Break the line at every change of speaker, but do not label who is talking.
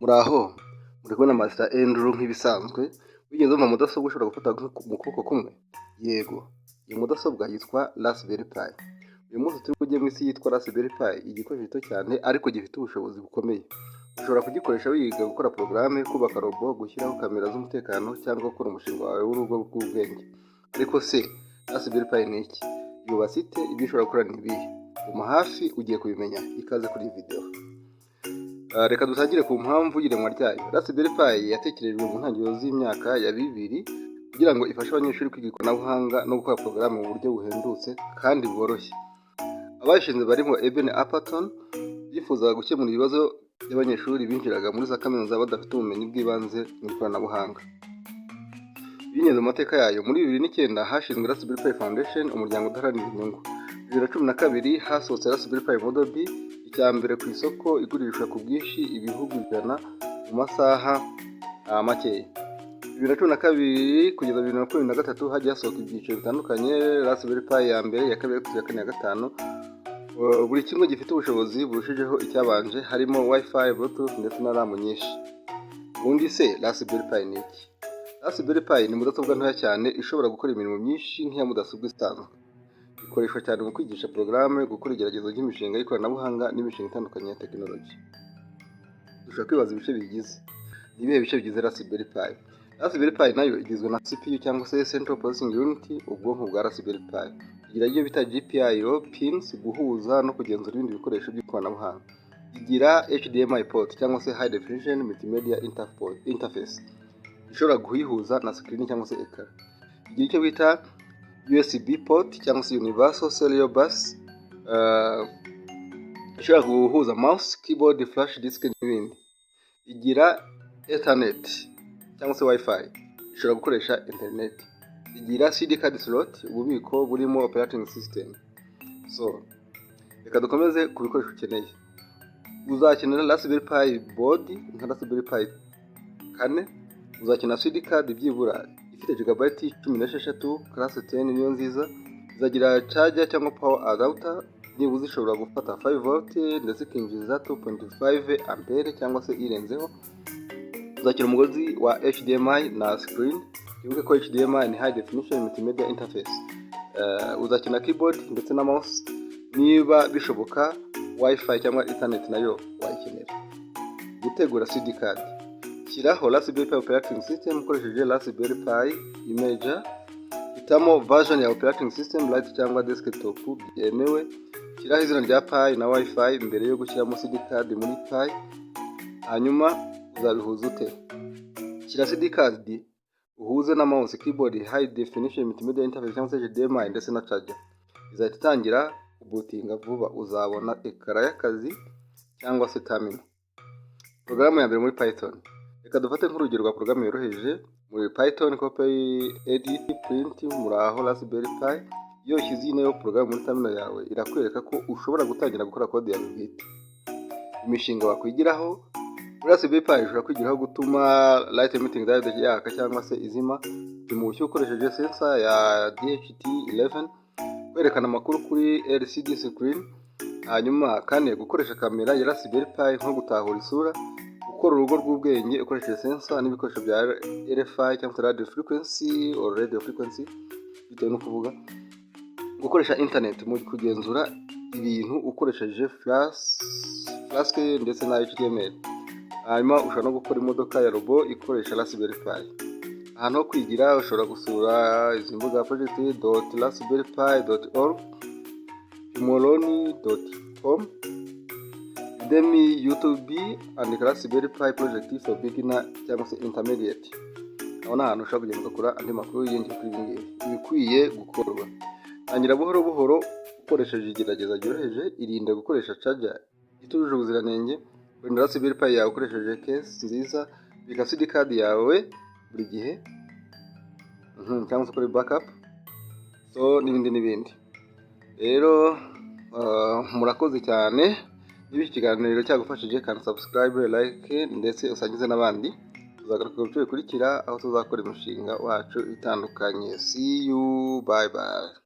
Muraho, muri kubona Master Andrew nk'ibisanzwe, wigeze wumva mudasobwa ushobora gufata mu kuboko kumwe? Yego, iyi mudasobwa yitwa Raspberry Pi. Uyu munsi turi kujya mu isi yitwa Raspberry Pi, igikoresho gito cyane ariko gifite ubushobozi bukomeye. Ushobora kugikoresha wiga gukora porogaramu, kubaka robo, gushyiraho kamera z'umutekano cyangwa gukora umushinga wawe w'urugo rw'ubwenge. Ariko se, Raspberry Pi ni iki? Yubatse ite? Ibyo ishobora gukora ni ibihe? Guma hafi ugiye kubimenya. Ikaze kuri iyi video. Reka dutangire ku mpamvu y'iremwa ryayo. Raspberry Pi yatekerejwe mu ntangiriro z'imyaka ya 2000 kugira ngo ifashe abanyeshuri kwiga ikoranabuhanga no gukora porogaramu mu buryo buhendutse kandi bworoshye. Abashinze barimo Eben Apperton bifuzaga gukemura ibibazo by'abanyeshuri binjiraga muri za kaminuza badafite ubumenyi bw'ibanze mu ikoranabuhanga. Binyuze mu mateka yayo, muri 2009 hashinzwe Raspberry Pi Foundation, umuryango udaharanira inyungu. 2012 hasohotse Raspberry Pi Model B, icya mbere ku isoko, igurishwa ku bwinshi ibihugu 100 mu masaha makeya. 2012 kugeza 2023 hagiye hasohoka ibyiciro bitandukanye: Raspberry Pi ya mbere, ya kabiri, ya kane, ya gatanu. Buri kimwe gifite ubushobozi burushijeho icyabanje, harimo Wi-Fi, Bluetooth ndetse na RAM nyinshi. Ubundi se Raspberry Pi ni iki? Raspberry Pi ni mudasobwa ntoya cyane ishobora gukora imirimo myinshi nk'iya mudasobwa isanzwe. Ikoreshwa cyane mu kwigisha porogaramu, gukora igeragezo ry'imishinga y'ikoranabuhanga n'imishinga itandukanye ya tekinoloji. Dushobora kwibaza ibice bigize. Ni ibihe bice bigize Raspberry Pi? Raspberry Pi nayo igizwe na CPU cyangwa se Central Processing Unit, ubwonko bwa Raspberry Pi. Igira ibyo bita GPIO pins, guhuza no kugenzura ibindi bikoresho by'ikoranabuhanga. Igira HDMI port cyangwa se High Definition Multimedia Interface, ishobora kuyihuza na screen cyangwa se ecran. Igira icyo bita USB port cyangwa se Universal Serial Bus, ishobora guhuza mouse, keyboard, flash disk n'ibindi. Igira Ethernet cyangwa se Wi-Fi, ishobora gukoresha internet. Igira CD card slot, ububiko burimo operating system. Reka dukomeze ku bikoresho ukeneye. Uzakenera Raspberry Pi board nka Raspberry Pi 4, uzakenera CD card byibura ifite gigabyte 16, class 10 niyo nziza. Izagira charger cyangwa power adapter, nibuze ishobora gufata 5V ndetse ikinjiza 2.5 ampere cyangwa se irenzeho. Uzakenera umugozi wa HDMI na screen. Wibuke ko HDMI ni High Definition Multimedia Interface. Uzakenera keyboard ndetse na mouse. Niba bishoboka Wi-Fi cyangwa Ethernet nayo wayikenera. Gutegura CD card: shyiraho Raspberry Pi Operating System ukoresheje Raspberry Pi Imager. Hitamo version ya Operating System Lite cyangwa Desktop byemewe. Shyiraho izina rya Pi na Wi-Fi mbere yo gushyiramo CD card muri Pi. Hanyuma uzabihuza ute? Shyira CD card uhuze na mouse, keyboard, High Definition Multimedia Interface cyangwa se HDMI ndetse na charger. Izahita itangira kubutinga vuba, uzabona ekara y'akazi cyangwa se terminal. Porogaramu ya mbere muri Python. Reka dufate nk'urugero rwa porogaramu yoroheje muri Python: copy, edit, print. Muraho Raspberry Pi. Iyo ushyize iyi porogaramu muri terminal yawe, irakwereka ko ushobora gutangira gukora code yawe bwite. Imishinga wakwigiraho: Raspberry Pi ushobora kwigiraho gutuma light emitting diode yaka cyangwa se izima, mu bushyuhe ukoresheje sensor ya DHT11, kwerekana amakuru kuri LCD screen. Hanyuma kandi gukoresha kamera ya Raspberry Pi nko gutahura isura, gukora urugo rw'ubwenge ukoresheje sensor n'ibikoresho bya RFI cyangwa se radio frequency or radio frequency bitewe no kuvuga, gukoresha internet mu kugenzura ibintu ukoresheje flash ndetse na HTML. Hanyuma ushobora no gukora imodoka ya robo ikoresha Raspberry Pi. Ahantu ho kwigira ushobora gusura izi mbuga: project.raspberrypi.org, imoloni.com, Udemy, YouTube, andika Raspberry Pi project for beginner cyangwa se intermediate. Aho ni ahantu ushobora kugenda ugakora andi makuru yinjiye kuri ibi ngibi. Ibikwiye gukorwa: tangira buhoro buhoro ukoresheje igerageza ryoroheje. Irinde gukoresha charger itujuje ubuziranenge. Wenda Raspberry Pi yawe ukoresheje case nziza. Bika CD card yawe buri gihe, cyangwa se kuri backup, n'ibindi. Rero murakoze cyane. Niba iki kiganiro cyagufashije, kandi subscribe, like ndetse usangize n'abandi. Tuzagaruka ku bice bikurikira aho tuzakora imishinga wacu itandukanye. See you, bye bye.